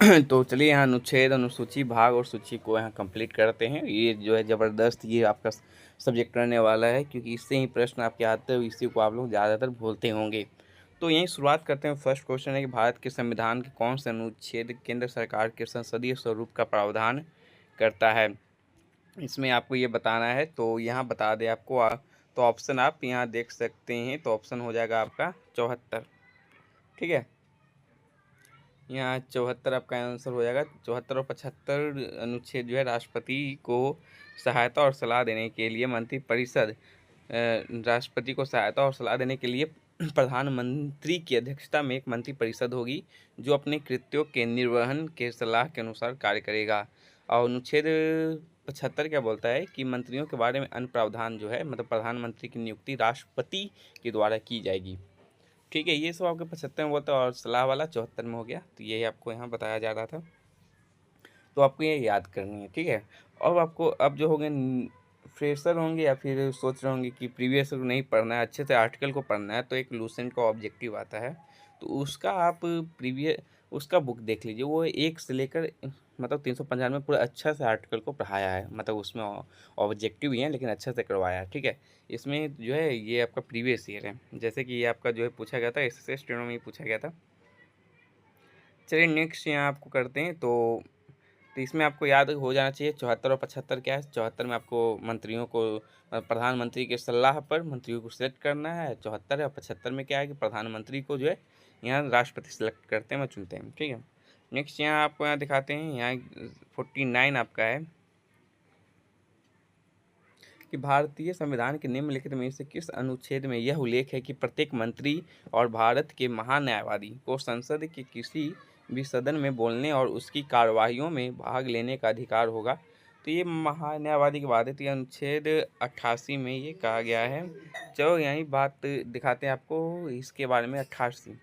तो चलिए यहाँ अनुच्छेद, अनुसूची, भाग और सूची को यहाँ कंप्लीट करते हैं। ये जो है ज़बरदस्त ये आपका सब्जेक्ट रहने वाला है, क्योंकि इससे ही प्रश्न आपके आते हैं, इसी को आप लोग ज़्यादातर भूलते होंगे। तो यहीं शुरुआत करते हैं। फर्स्ट क्वेश्चन है कि भारत के संविधान के कौन से अनुच्छेद केंद्र सरकार के संसदीय स्वरूप का प्रावधान करता है? इसमें आपको ये बताना है, तो यहाँ बता दें आपको। तो ऑप्शन आप यहाँ देख सकते हैं। तो ऑप्शन हो जाएगा आपका 74। ठीक है, यहाँ 74 आपका आंसर हो जाएगा। 74 और 75 अनुच्छेद जो है राष्ट्रपति को सहायता और सलाह देने के लिए मंत्रिपरिषद, राष्ट्रपति को सहायता और सलाह देने के लिए प्रधानमंत्री की अध्यक्षता में एक मंत्रिपरिषद होगी, जो अपने कृत्यों के निर्वहन के सलाह के अनुसार कार्य करेगा। और अनुच्छेद 75 क्या बोलता है कि मंत्रियों के बारे में अन्य प्रावधान जो है, मतलब प्रधानमंत्री की नियुक्ति राष्ट्रपति के द्वारा की जाएगी। ठीक है, ये सब आपके 75 में बोलता है, और सलाह वाला 74 में हो गया। तो यही आपको यहाँ बताया जा रहा था, तो आपको ये याद करनी है। ठीक है, और आपको अब जो होंगे फ्रेशर होंगे या फिर सोच रहे होंगे कि प्रीवियस नहीं पढ़ना है, अच्छे से आर्टिकल को पढ़ना है, तो एक लूसेंट का ऑब्जेक्टिव आता है, तो उसका आप उसका बुक देख लीजिए। वो 1 से लेकर मतलब 395 में पूरा अच्छा से आर्टिकल को पढ़ाया है, मतलब उसमें ऑब्जेक्टिव ही है लेकिन अच्छा से करवाया है। ठीक है, इसमें जो है ये आपका प्रीवियस ईयर है, जैसे कि ये आपका जो है पूछा गया था, एसएससी स्टेनो में पूछा गया था। चलिए नेक्स्ट यहाँ आपको करते हैं। तो इसमें आपको याद हो जाना चाहिए 74 और 75 क्या है। 74 में आपको मंत्रियों को प्रधानमंत्री के सलाह पर मंत्रियों को सिलेक्ट करना है। 74 है। और 75 में क्या है कि प्रधानमंत्री को जो है यहाँ राष्ट्रपति सिलेक्ट करते हैं, चुनते हैं। ठीक है, नेक्स्ट यहाँ आपको यहाँ दिखाते हैं। यहाँ 49 आपका है कि भारतीय संविधान के निम्नलिखित में से किस अनुच्छेद में यह उल्लेख है कि प्रत्येक मंत्री और भारत के महान्यायवादी को संसद के किसी भी सदन में बोलने और उसकी कार्यवाहियों में भाग लेने का अधिकार होगा। तो ये महान्यायवादी की बात है, तो ये अनुच्छेद 88 में ये कहा गया है। चलो यही बात दिखाते हैं आपको इसके बारे में। 88,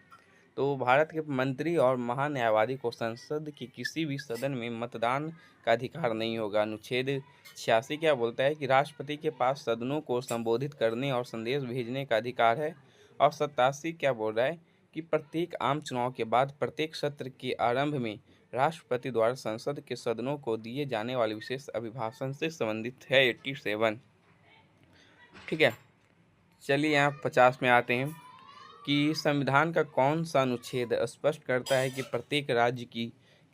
तो भारत के मंत्री और महान्यायवादी को संसद के किसी भी सदन में मतदान का अधिकार नहीं होगा। अनुच्छेद 86 क्या बोलता है कि राष्ट्रपति के पास सदनों को संबोधित करने और संदेश भेजने का अधिकार है। और 87 क्या बोल रहा है कि प्रत्येक आम चुनाव के बाद प्रत्येक सत्र के आरंभ में राष्ट्रपति द्वारा संसद के सदनों को दिए जाने वाले विशेष अभिभाषण से संबंधित है। 87। ठीक है, चलिए यहाँ 50 में आते हैं कि संविधान का कौन सा अनुच्छेद स्पष्ट करता है कि प्रत्येक राज्य की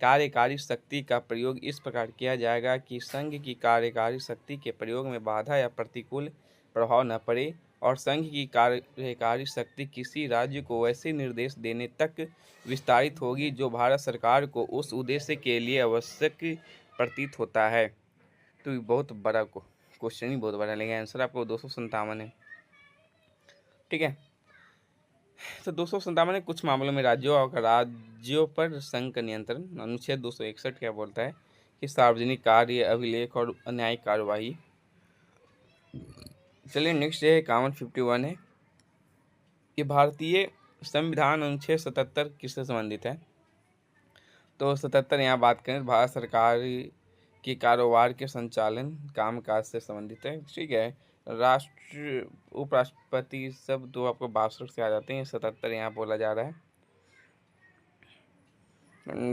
कार्यकारी शक्ति का प्रयोग इस प्रकार किया जाएगा कि संघ की कार्यकारी शक्ति के प्रयोग में बाधा या प्रतिकूल प्रभाव न पड़े, और संघ की कार्यकारी शक्ति किसी राज्य को वैसे निर्देश देने तक विस्तारित होगी जो भारत सरकार को उस उद्देश्य के लिए आवश्यक प्रतीत होता है। तो ये बहुत बड़ा क्वेश्चन ही बहुत बड़ा, लेकिन आंसर आपको 257 है। ठीक है, तो 257 कुछ मामलों में राज्यों पर संघ का नियंत्रण। अनुच्छेद 261 क्या बोलता है कि सार्वजनिक कार्य, अभिलेख और न्यायिक कार्यवाही। चलिए नेक्स्ट है 51 है कि भारतीय संविधान अनुच्छेद 77 किससे संबंधित है। तो 77 यहाँ बात करें भारत सरकार के कारोबार के संचालन कामकाज से संबंधित है। ठीक है, राष्ट्र उपराष्ट्रपति सब तो आपको 62 से आ जाते हैं, 77 यहाँ बोला जा रहा है।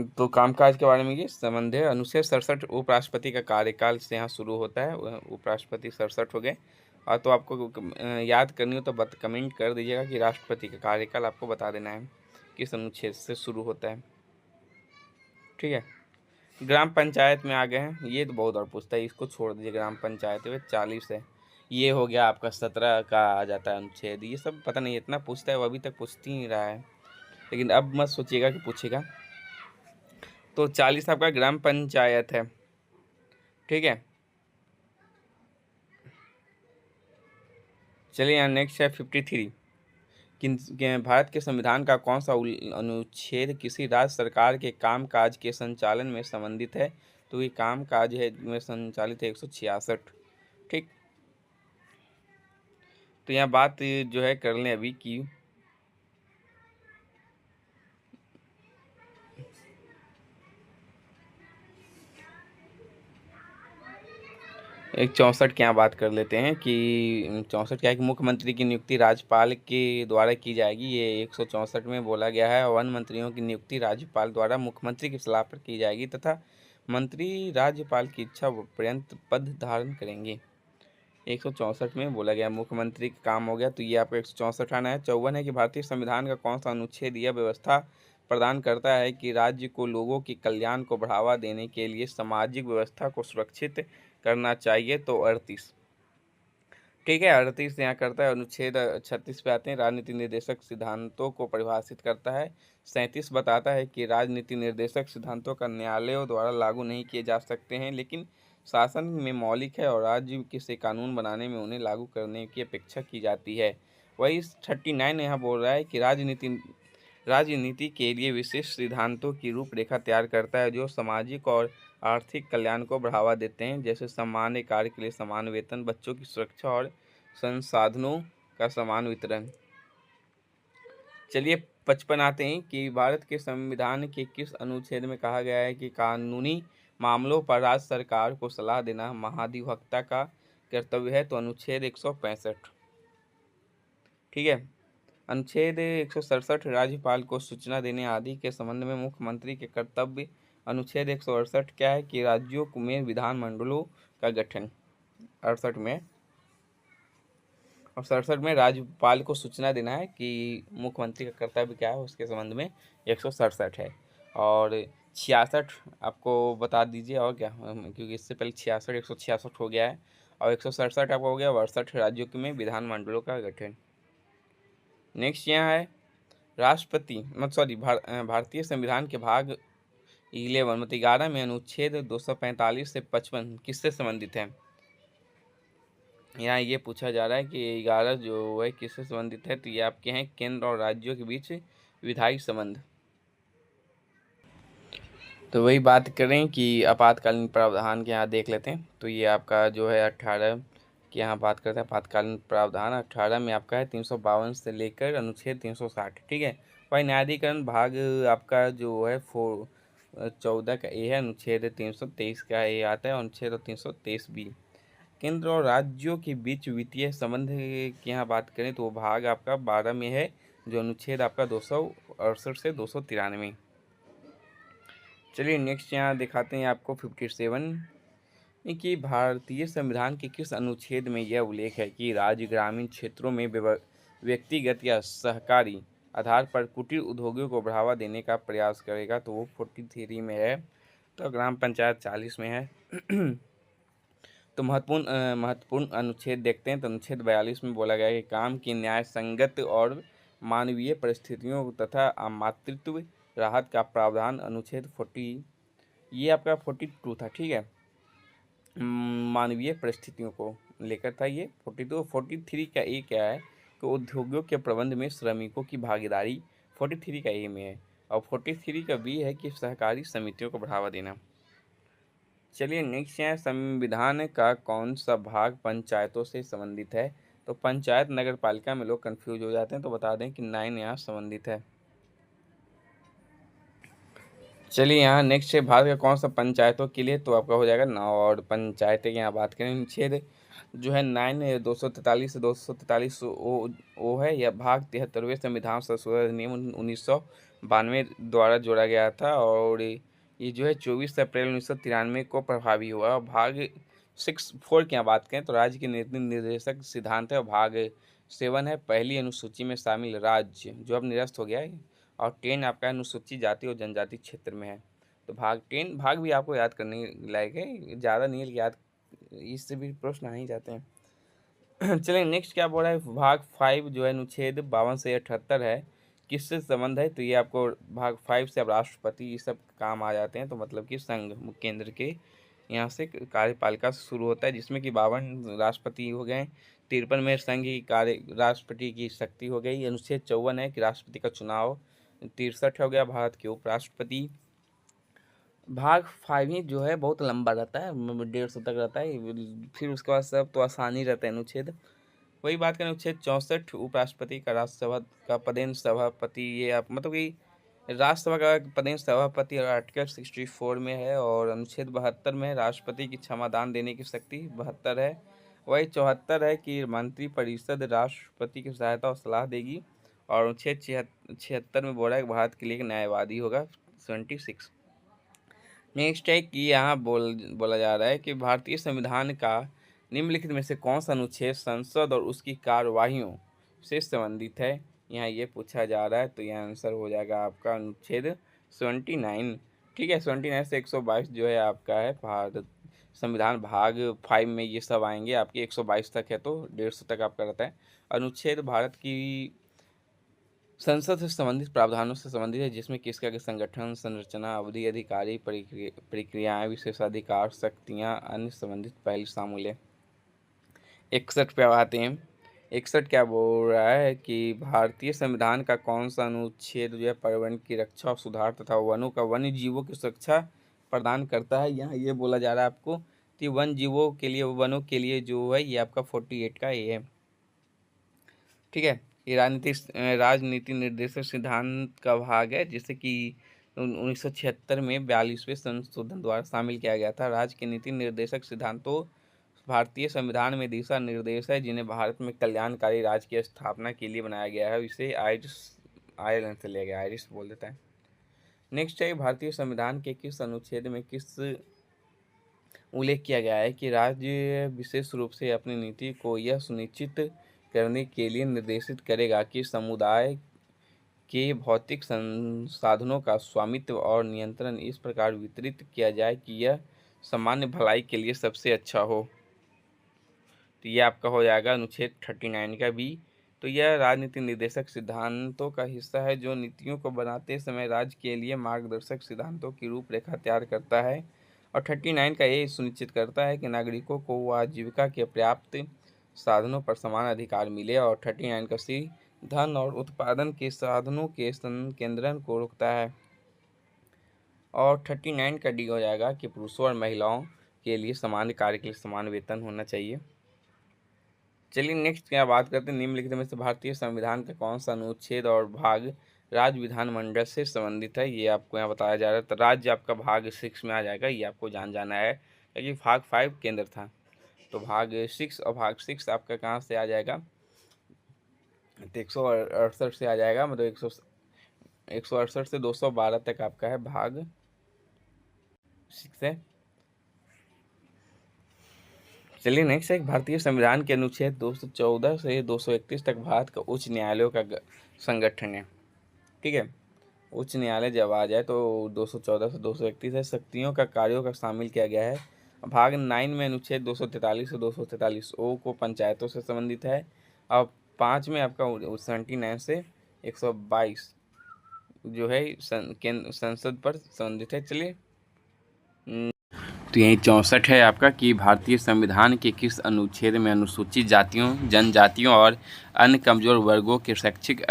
तो कामकाज के बारे में ये संबंध है। अनुच्छेद 67 उपराष्ट्रपति का कार्यकाल से यहाँ शुरू होता है। उपराष्ट्रपति 67 हो गए। और तो आपको याद करनी हो तो कमेंट कर दीजिएगा कि राष्ट्रपति का कार्यकाल आपको बता देना है किस अनुच्छेद से शुरू होता है। ठीक है, ग्राम पंचायत में आ गए हैं। ये तो बहुत और पूछता है, इसको छोड़ दीजिए। ग्राम पंचायत में 40 है। ये हो गया आपका 17 का आ जाता है अनुच्छेद। ये सब पता नहीं इतना पूछता है, वो अभी तक पूछ ही नहीं रहा है, लेकिन अब मत सोचिएगा कि पूछेगा। तो 40 आपका ग्राम पंचायत है। ठीक है, चलिए यहाँ नेक्स्ट है 53 कि भारत के संविधान का कौन सा अनुच्छेद किसी राज्य सरकार के कामकाज के संचालन में संबंधित है। तो ये कामकाज है में संचालित है 166। ठीक, तो यहाँ बात जो है कर लें अभी की एक 64 की यहाँ बात कर लेते हैं कि 64 क्या है कि मुख्यमंत्री की नियुक्ति राज्यपाल के द्वारा की जाएगी। ये 164 में बोला गया है। वन मंत्रियों की नियुक्ति राज्यपाल द्वारा मुख्यमंत्री की सलाह पर की जाएगी तथा मंत्री राज्यपाल की इच्छा पर्यंत पद धारण करेंगे। 164 में बोला गया मुख्यमंत्री का काम हो गया, तो ये आपको 164 आना है। 54 है कि भारतीय संविधान का कौन सा अनुच्छेद यह व्यवस्था प्रदान करता है कि राज्य को लोगों के कल्याण को बढ़ावा देने के लिए सामाजिक व्यवस्था को सुरक्षित करना चाहिए। तो 38, ठीक है, 38 यहाँ करता है। अनुच्छेद 36 पे आते हैं, राजनीति निर्देशक सिद्धांतों को परिभाषित करता है। 37 बताता है कि राजनीति निर्देशक सिद्धांतों का न्यायालयों द्वारा लागू नहीं किए जा सकते हैं, लेकिन शासन में मौलिक है और राज्य के से कानून बनाने में उन्हें लागू करने की अपेक्षा की जाती है। वही 39 यहाँ बोल रहा है कि राजनीति के लिए विशेष सिद्धांतों की रूपरेखा तैयार करता है जो सामाजिक और आर्थिक कल्याण को बढ़ावा देते हैं, जैसे सामान्य कार्य के लिए समान वेतन, बच्चों की सुरक्षा और संसाधनों का समान वितरण। चलिए 55 आते हैं कि भारत के संविधान के किस अनुच्छेद में कहा गया है कि कानूनी मामलों पर राज्य सरकार को सलाह देना महाधिवक्ता का कर्तव्य है। तो अनुच्छेद 165, ठीक है। अनुच्छेद 167 राज्यपाल को सूचना देने आदि के संबंध में मुख्यमंत्री के कर्तव्य। अनुच्छेद 168 क्या है कि राज्यों में विधानमंडलों का गठन। 68 में और 67 में राज्यपाल को सूचना देना है कि मुख्यमंत्री का कर्तव्य क्या है, उसके संबंध में 167 है। और 66 आपको बता दीजिए और क्या, क्योंकि इससे पहले 66 166 हो गया है और 167 आपको हो गया 62 राज्यों में विधानमंडलों का गठन। नेक्स्ट यहाँ है राष्ट्रपति भारतीय संविधान के भाग 11 मतलब 11 में अनुच्छेद 245 से 55 किससे संबंधित है। यहाँ ये पूछा जा रहा है कि 11 जो है किससे संबंधित है, तो ये आपके हैं केंद्र और राज्यों के बीच विधायी संबंध। तो वही बात करें कि आपातकालीन प्रावधान के यहाँ देख लेते हैं, तो ये आपका जो है 18 की यहाँ बात करते हैं। आपातकालीन प्रावधान 18 में आपका है 352 से लेकर अनुच्छेद 360, ठीक है। वही न्यायाधिकरण भाग आपका जो है 14 का ए है, अनुच्छेद 323 का ए आता है, अनुच्छेद 323 बी। केंद्र और राज्यों के बीच वित्तीय संबंध की यहाँ बात करें तो वो भाग आपका 12 में है, जो अनुच्छेद आपका 268 से 293। चलिए नेक्स्ट यहाँ दिखाते हैं आपको 57 कि भारतीय संविधान के किस अनुच्छेद में यह उल्लेख है कि राज्य ग्रामीण क्षेत्रों में व्यक्तिगत या सहकारी आधार पर कुटीर उद्योगों को बढ़ावा देने का प्रयास करेगा। तो वो 43 में है। तो ग्राम पंचायत 40 में है। तो महत्वपूर्ण अनुच्छेद देखते हैं। तो अनुच्छेद 42 में बोला गया है कि काम की न्याय संगत और मानवीय परिस्थितियों तथा मातृत्व राहत का प्रावधान अनुच्छेद 40, ये आपका 42 था, ठीक है। मानवीय परिस्थितियों को लेकर था ये 42। 43 का ए क्या है कि उद्योगों के प्रबंध में श्रमिकों की भागीदारी 43 का ए में है। और 43 का बी है कि सहकारी समितियों को बढ़ावा देना। चलिए नेक्स्ट है संविधान का कौन सा भाग पंचायतों से संबंधित है। तो पंचायत नगर पालिका में लोग कंफ्यूज हो जाते हैं, तो बता दें कि 9 यहाँ संबंधित है। चलिए यहाँ नेक्स्ट है भारत का कौन सा पंचायतों के लिए, तो आपका हो जाएगा 9। और पंचायतें की यहाँ बात करें, अनुच्छेद जो है 9 243 से 243 ओ है। यह भाग 73वें संविधान संशोधन अधिनियम 1992 द्वारा जोड़ा गया था और ये जो है 24 अप्रैल 1993 को प्रभावी हुआ। भाग 4 की यहाँ बात करें तो राज्य के नीति निर्देशक सिद्धांत है। और भाग 7 है पहली अनुसूची में शामिल राज्य, जो अब निरस्त हो गया है। और 10 आपका अनुसूचित जाति और जनजाति क्षेत्र में है। तो भाग 10 भाग भी आपको याद करने लायक है, ज़्यादा नहीं है याद, इससे भी प्रश्न आ ही जाते हैं। चलिए नेक्स्ट क्या बोल रहा है, भाग 5 जो है अनुच्छेद 52 से 78 है, किससे संबंध है। तो ये आपको भाग 5 से अब राष्ट्रपति ये सब काम आ जाते हैं। तो मतलब कि संघ केंद्र के यहाँ से कार्यपालिका शुरू होता है, जिसमें कि 52 राष्ट्रपति हो गए, 53 में संघ की राष्ट्रपति की शक्ति हो गई। अनुच्छेद 54 है कि राष्ट्रपति का चुनाव। 63 हो गया भारत के उपराष्ट्रपति। भाग 5 ही जो है बहुत लंबा रहता है, 150 तक रहता है, फिर उसके बाद सब तो आसानी रहता है अनुच्छेद। वही बात करें अनुच्छेद 64 उपराष्ट्रपति का राज्यसभा का पदेन सभापति, ये आप मतलब कि राज्यसभा का पदेन सभापति और आर्टिकल 64 में है, और अनुच्छेद 72 में है राष्ट्रपति की क्षमादान देने की शक्ति 72 है। वही 74 है कि मंत्रिपरिषद राष्ट्रपति की सहायता और सलाह देगी, और अनुच्छेद 76 में बोल रहा है कि भारत के लिए एक न्यायवादी होगा 76। नेक्स्ट है कि यहाँ बोला जा रहा है कि भारतीय संविधान का निम्नलिखित में से कौन सा अनुच्छेद संसद और उसकी कार्यवाहियों से संबंधित है। यहाँ ये पूछा जा रहा है, तो यह आंसर हो जाएगा आपका अनुच्छेद 79। ठीक है, 79 से 122 जो है आपका है भारत संविधान भाग 5 में ये सब आएंगे आपके। 122 तक है तो 150 तक आपका रहता है। अनुच्छेद भारत की संसद से संबंधित प्रावधानों से संबंधित है, जिसमें किसका के संगठन, संरचना, अवधि, अधिकारी, प्रक्रियाएं, विशेषाधिकार, शक्तियां, अन्य संबंधित पहलू शामिल है। 61 पे आते हैं। 61 क्या बोल रहा है कि भारतीय संविधान का कौन सा अनुच्छेद जो है पर्यावरण की रक्षा और सुधार तथा वन्य जीवों की सुरक्षा प्रदान करता है। यहाँ ये बोला जा रहा है आपको कि वन्य जीवों के लिए, वनों के लिए जो है ये आपका 48 का ये है। ठीक है, ये राजनीति निर्देशक सिद्धांत का भाग है, जिससे कि 1976 में 42वें संशोधन द्वारा शामिल किया गया था। राज्य के नीति निर्देशक सिद्धांतों भारतीय संविधान में दिशा निर्देश है, जिन्हें भारत में कल्याणकारी राज्य की स्थापना के लिए बनाया गया है। इसे आयरलैंड से लिया गया, आयरिश बोल देता है। नेक्स्ट है भारतीय संविधान के किस अनुच्छेद में किस उल्लेख किया गया है कि राज्य विशेष रूप से अपनी नीति को यह सुनिश्चित करने के लिए निर्देशित करेगा कि समुदाय के भौतिक संसाधनों का स्वामित्व और नियंत्रण इस प्रकार वितरित किया जाए कि यह सामान्य भलाई के लिए सबसे अच्छा हो। तो ये आपका हो जाएगा अनुच्छेद 39 का भी। तो यह राजनीति निर्देशक सिद्धांतों का हिस्सा है, जो नीतियों को बनाते समय राज्य के लिए मार्गदर्शक सिद्धांतों की रूपरेखा तैयार करता है। और 39 का ये सुनिश्चित करता है कि नागरिकों को आजीविका के पर्याप्त साधनों पर समान अधिकार मिले। और 39 का सी धन और उत्पादन के साधनों के संकेंद्रण को रोकता है। और 39 का डी हो जाएगा कि पुरुषों और महिलाओं के लिए समान कार्य के लिए समान वेतन होना चाहिए। चलिए नेक्स्ट क्या बात करते हैं, निम्नलिखित में से भारतीय संविधान का कौन सा अनुच्छेद और भाग राज्य विधानमंडल से संबंधित है। ये आपको यहाँ बताया जा रहा है। तो राज्य आपका भाग 6 में आ जाएगा, ये आपको जाना है, क्योंकि भाग 5 केंद्र था। तो भाग 6 और भाग 6 आपका कहाँ से आ जाएगा, तो 168 से आ जाएगा, मतलब 168 से 212 तक आपका है भाग 6 है। चलिए नेक्स्ट है भारतीय संविधान के अनुच्छेद 214 से 231 तक भारत का उच्च न्यायालयों का संगठन है। ठीक है, उच्च न्यायालय जब आ जाए तो 214 से 231 है। शक्तियों का कार्यों का शामिल किया गया है। भाग 9 में अनुच्छेद 243 से 243 ओ को पंचायतों से संबंधित है। अब 5 में आपका 79 से 122 जो है संसद पर संबंधित है। चलिए तो यही 64 है आपका कि भारतीय संविधान के किस अनुच्छेद में अनुसूचित जातियों, जनजातियों और अन्य कमजोर वर्गों के शैक्षिक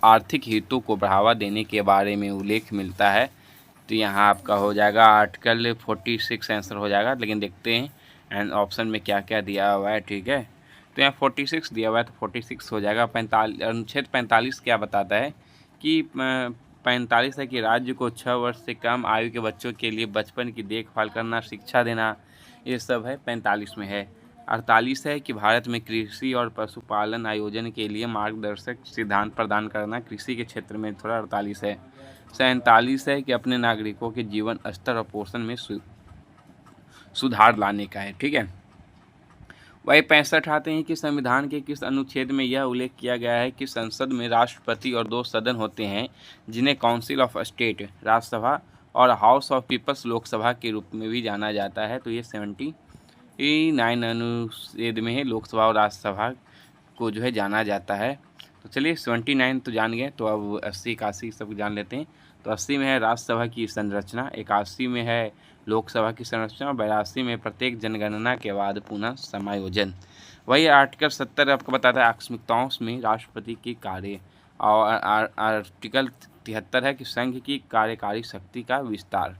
आर्थिक हितों को बढ़ावा देने के बारे में उल्लेख मिलता है। तो यहाँ आपका हो जाएगा आर्टिकल 46 आंसर हो जाएगा, लेकिन देखते हैं एंड ऑप्शन में क्या क्या दिया हुआ है। ठीक है, तो यहाँ 46 दिया हुआ है, तो 46 हो जाएगा। 45 अनुच्छेद 45 क्या बताता है कि 45 है कि राज्य को 6 वर्ष से कम आयु के बच्चों के लिए बचपन की देखभाल करना, शिक्षा देना, ये सब है 45 में है। 48 है कि भारत में कृषि और पशुपालन आयोजन के लिए मार्गदर्शक सिद्धांत प्रदान करना, कृषि के क्षेत्र में थोड़ा 48 है। 47 है कि अपने नागरिकों के जीवन स्तर और पोषण में सुधार लाने का है। ठीक है, वही 65 आते हैं कि संविधान के किस अनुच्छेद में यह उल्लेख किया गया है कि संसद में राष्ट्रपति और 2 सदन होते हैं, जिन्हें काउंसिल ऑफ स्टेट राज्यसभा और हाउस ऑफ पीपल्स लोकसभा के रूप में भी जाना जाता है। तो ये 79 अनुच्छेद में है, लोकसभा और राज्यसभा को जो है जाना जाता है। तो चलिए 79 तो जान गए, तो अब 80 81 सब जान लेते हैं। तो 80 में है राज्यसभा की संरचना, 81 में है लोकसभा की संरचना, और 82 में प्रत्येक जनगणना के बाद पुनः समायोजन। वही आर्टिकल 70 आपको बताता है आकस्मिकताओं में राष्ट्रपति की कार्य, और आर्टिकल 73 है कि संघ की कार्यकारी शक्ति का विस्तार।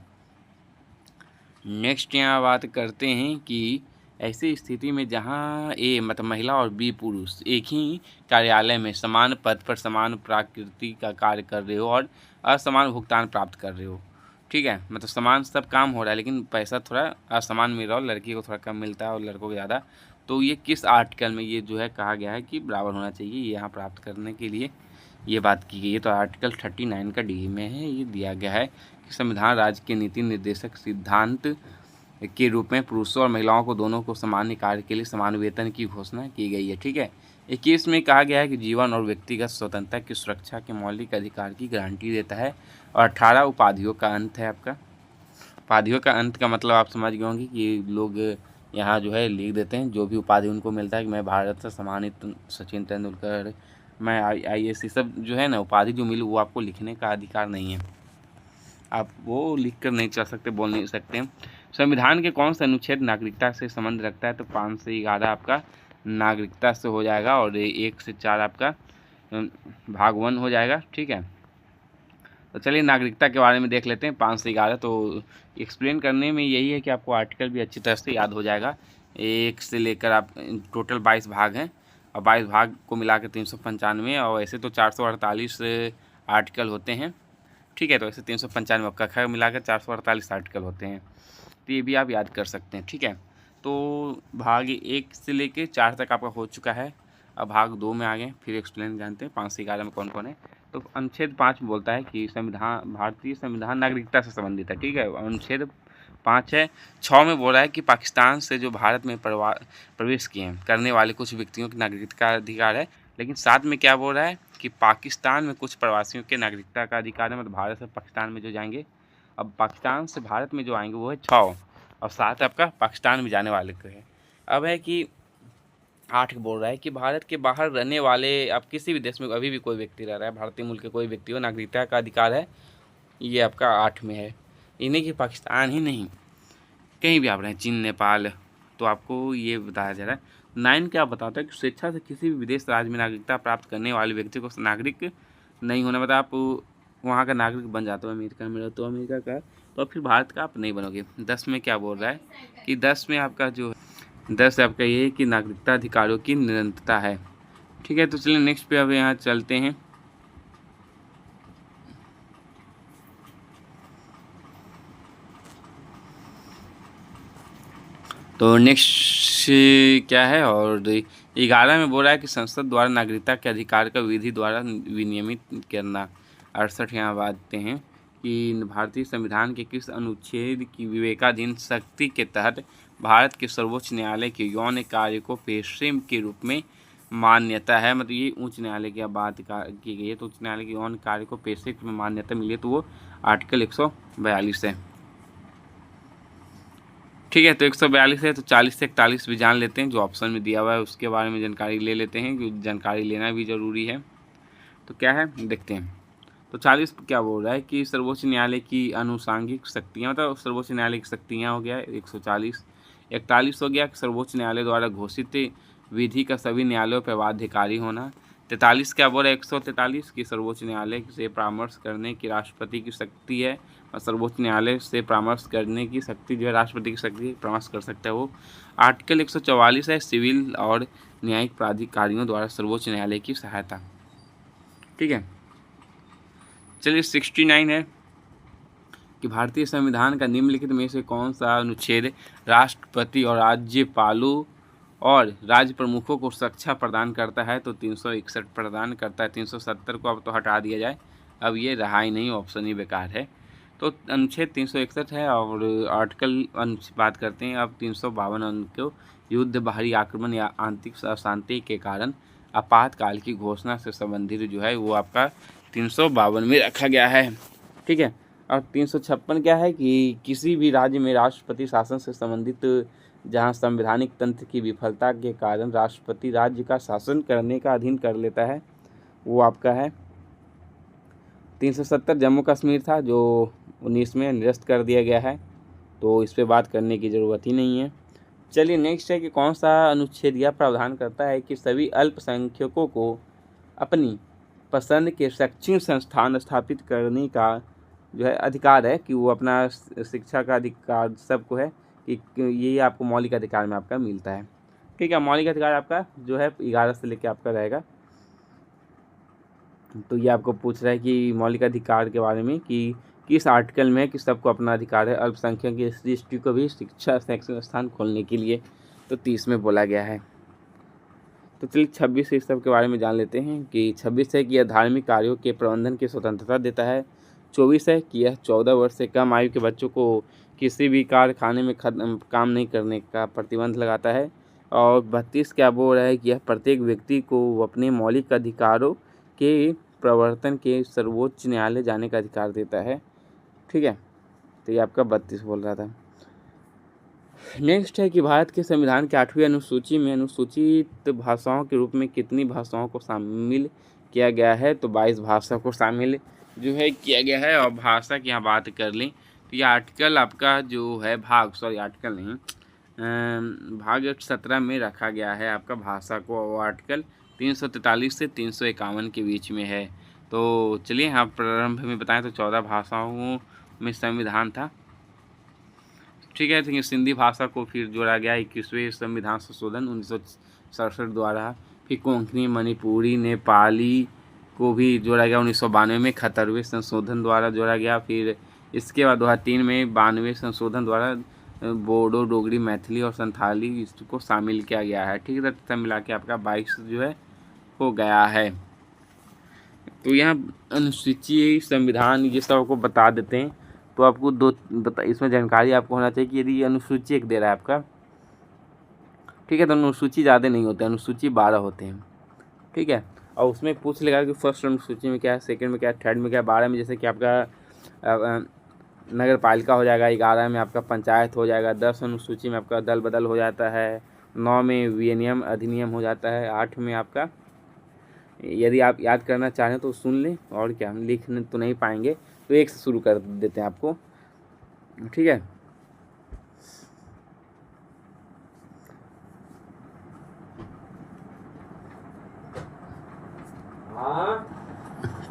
नेक्स्ट यहाँ बात करते हैं कि ऐसी स्थिति में जहाँ ए मतलब महिला और बी पुरुष एक ही कार्यालय में समान पद पर समान प्रकृति का कार्य कर रहे हो और असमान भुगतान प्राप्त कर रहे हो, ठीक है, मतलब समान सब काम हो रहा है लेकिन पैसा थोड़ा असमान मिल रहा हो, लड़की को थोड़ा कम मिलता है और लड़कों को ज़्यादा, तो ये किस आर्टिकल में ये जो है कहा गया है कि बराबर होना चाहिए, यहाँ प्राप्त करने के लिए ये बात की गई है। तो आर्टिकल 39 का डी में है, ये दिया गया है कि संविधान राज्य के नीति निर्देशक सिद्धांत के रूप में पुरुषों और महिलाओं को दोनों को समान कार्य के लिए समान वेतन की घोषणा की गई है, ठीक है। 21 में कहा गया है कि जीवन और व्यक्तिगत स्वतंत्रता की सुरक्षा के मौलिक अधिकार की गारंटी देता है। और 18 उपाधियों का अंत है आपका। उपाधियों का अंत का मतलब आप समझ गए होंगे कि लोग यहाँ जो है लिख देते हैं जो भी उपाधि उनको मिलता है कि मैं भारत से सम्मानित सचिन तेंदुलकर, मैं IAS, सब जो है ना उपाधि जो मिली वो आपको लिखने का अधिकार नहीं है, आप वो लिख कर नहीं चल सकते, बोल नहीं सकते। संविधान के कौन सा अनुच्छेद नागरिकता से संबंध रखता है, तो 5 से 11 आपका नागरिकता से हो जाएगा और 1 से 4 आपका भाग 1 हो जाएगा, ठीक है। तो चलिए नागरिकता के बारे में देख लेते हैं 5 से 11। तो एक्सप्लेन करने में यही है कि आपको आर्टिकल भी अच्छी तरह से याद हो जाएगा। 1 से लेकर आप टोटल 22 भाग हैं और 22 भाग को मिला कर 395, और ऐसे तो 448 आर्टिकल होते हैं, ठीक है। तो ऐसे 395 कक्षा मिलाकर 448 आर्टिकल होते हैं, तो ये भी आप याद कर सकते हैं, ठीक है। तो भाग 1 से लेके 4 तक आपका हो चुका है। अब भाग 2 में आ गए, फिर एक्सप्लेन जानते हैं 5 से 11 में कौन कौन है। तो अनुच्छेद 5 बोलता है कि संविधान, भारतीय संविधान नागरिकता से संबंधित है, ठीक है। अनुच्छेद 5 है। 6 में बोल रहा है कि पाकिस्तान से जो भारत में प्रवेश किए करने वाले कुछ व्यक्तियों की नागरिकता का अधिकार है। लेकिन 7 में क्या बोल रहा है कि पाकिस्तान में कुछ प्रवासियों के नागरिकता का अधिकार है, मतलब भारत से पाकिस्तान में जो जाएंगे। अब पाकिस्तान से भारत में जो आएंगे वो है 6, और 7 आपका पाकिस्तान में जाने वाले को है। अब है कि 8 बोल रहा है कि भारत के बाहर रहने वाले, आप किसी भी देश में अभी भी कोई व्यक्ति रह रहा है, भारतीय मूल के कोई व्यक्ति हो, नागरिकता का अधिकार है, ये आपका 8 में है। इन्हें कि पाकिस्तान ही नहीं, कहीं भी आप रहें, चीन, नेपाल, तो आपको ये बताया जा रहा है। 9 क्या बताता है कि स्वेच्छा से किसी भी विदेश राज्य में नागरिकता प्राप्त करने वाले व्यक्ति को नागरिक नहीं होना, मतलब आप वहाँ का नागरिक बन जाते हो, अमेरिका में रहते हो, अमेरिका का, तो फिर भारत का आप नहीं बनोगे। 10 में क्या बोल रहा है कि 10 में आपका जो 10 आपका ये है कि नागरिकता अधिकारों की निरंतरता है, ठीक है। तो चलिए नेक्स्ट पे अब यहाँ चलते हैं। तो नेक्स्ट क्या है, और 11 में बोल रहा है कि संसद द्वारा नागरिकता के अधिकार का विधि द्वारा विनियमित करना। 68 यहाँ बातें हैं कि भारतीय संविधान के किस अनुच्छेद की विवेकाधीन शक्ति के तहत भारत के सर्वोच्च न्यायालय के यौन कार्य को पेशे के रूप में मान्यता है, मतलब ये उच्च न्यायालय की बात की गई है, तो उच्च न्यायालय के यौन कार्य को पेशे के रूप में मान्यता मिली है, तो वो आर्टिकल 142 है, ठीक है। तो 142 है, तो 40 से 41 भी जान लेते हैं, जो ऑप्शन में दिया हुआ है उसके बारे में जानकारी ले लेते हैं, क्योंकि जानकारी लेना भी ज़रूरी है। तो क्या है देखते हैं। तो 40 क्या बोल रहा है कि सर्वोच्च न्यायालय की आनुषांगिक शक्तियाँ, मतलब सर्वोच्च न्यायालय की शक्तियाँ हो गया 140। 41 हो गया कि सर्वोच्च न्यायालय द्वारा घोषित विधि का सभी न्यायालयों पर बाध्यकारी होना। 43 क्या बोल रहा है 143 की सर्वोच्च न्यायालय से परामर्श करने की राष्ट्रपति की शक्ति है, और सर्वोच्च न्यायालय से परामर्श करने की शक्ति जो है राष्ट्रपति की शक्ति, परामर्श कर सकता है वो। आर्टिकल 144 है सिविल और न्यायिक प्राधिकारियों द्वारा सर्वोच्च न्यायालय की सहायता, ठीक है। चलिए 69 है कि भारतीय संविधान का निम्नलिखित में से कौन सा अनुच्छेद राष्ट्रपति और राज्यपालों और राज्य प्रमुखों को सुरक्षा प्रदान करता है, तो 361 प्रदान करता है। 370 को अब तो हटा दिया जाए, अब ये रहा ही नहीं, ऑप्शन ही बेकार है। तो अनुच्छेद 361 है, और आर्टिकल बात करते हैं अब 352 को युद्ध, बाहरी आक्रमण या आंतरिक अशांति के कारण आपातकाल की घोषणा से संबंधित जो है वो आपका 352 में रखा गया है, ठीक है। और 356 क्या है कि किसी भी राज्य में राष्ट्रपति शासन से संबंधित जहां संवैधानिक तंत्र की विफलता के कारण राष्ट्रपति राज्य का शासन करने का अधीन कर लेता है, वो आपका है। 370 जम्मू कश्मीर था, जो 19 में निरस्त कर दिया गया है, तो इस पर बात करने की ज़रूरत ही नहीं है। चलिए नेक्स्ट है कि कौन सा अनुच्छेद यह प्रावधान करता है कि सभी अल्पसंख्यकों को अपनी पसंद के शैक्षणिक संस्थान स्थापित करने का जो है अधिकार है, कि वो अपना शिक्षा का अधिकार सबको है, कि ये आपको मौलिक अधिकार में आपका मिलता है। ठीक है, मौलिक अधिकार आपका जो है 11 से लेकर आपका रहेगा। तो ये आपको पूछ रहा है कि मौलिक अधिकार के बारे में कि किस आर्टिकल में है कि सबको अपना अधिकार है अल्पसंख्यक की दृष्टि को भी शिक्षा शैक्षणिक स्थान खोलने के लिए, तो 30 में बोला गया है। तो चलिए 26 इस सब के बारे में जान लेते हैं कि 26 है कि यह धार्मिक कार्यों के प्रबंधन की स्वतंत्रता देता है। 24 है कि यह 14 वर्ष से कम आयु के बच्चों को किसी भी कारखाने में काम नहीं करने का प्रतिबंध लगाता है। और 32 क्या बोल रहा है कि यह प्रत्येक व्यक्ति को अपने मौलिक अधिकारों के प्रवर्तन के सर्वोच्च न्यायालय जाने का अधिकार देता है। ठीक है, तो ये आपका 32 बोल रहा था। नेक्स्ट है कि भारत के संविधान के 8वीं अनुसूची में अनुसूचित भाषाओं के रूप में कितनी भाषाओं को शामिल किया गया है, तो 22 भाषा को शामिल जो है किया गया है। और भाषा की यहाँ बात कर लें तो ये आर्टिकल आपका जो है आर्टिकल नहीं, भाग 17 में रखा गया है आपका भाषा को। वो आर्टिकल 343 से 351 के बीच में है। तो चलिए यहाँ प्रारंभ में बताएं तो 14 भाषाओं में संविधान था। ठीक है, तो सिंधी भाषा को फिर जोड़ा गया 21वें संविधान संशोधन 1967 द्वारा। फिर कोंकणी, मणिपुरी, नेपाली को भी जोड़ा गया 1992 में 71वें संशोधन द्वारा जोड़ा गया। फिर इसके बाद 2003 में 92वें संशोधन द्वारा बोडो, डोगरी, मैथिली और संथाली इसको शामिल किया गया है। ठीक है, तो सब मिला के आपका 22 जो है हो गया है। तो यहाँ अनुसूची, संविधान ये सब आपको बता देते हैं। तो आपको इसमें जानकारी आपको होना चाहिए कि यदि अनुसूची एक दे रहा है आपका, ठीक है, तो अनुसूची ज़्यादा नहीं होते, अनुसूची 12 होते हैं। ठीक है, और उसमें पूछ लेगा कि फर्स्ट अनुसूची में क्या है, सेकंड में क्या है, थर्ड में क्या है। 12 में जैसे कि आपका नगर पालिका हो जाएगा, 11 में आपका पंचायत हो जाएगा, 10 अनुसूची में आपका दल बदल हो जाता है, 9 में विनियम अधिनियम हो जाता है, 8 में आपका, यदि आप याद करना चाहें तो सुन लें, और क्या हम लिख तो नहीं पाएंगे, तो 1 से शुरू कर देते हैं आपको। ठीक है,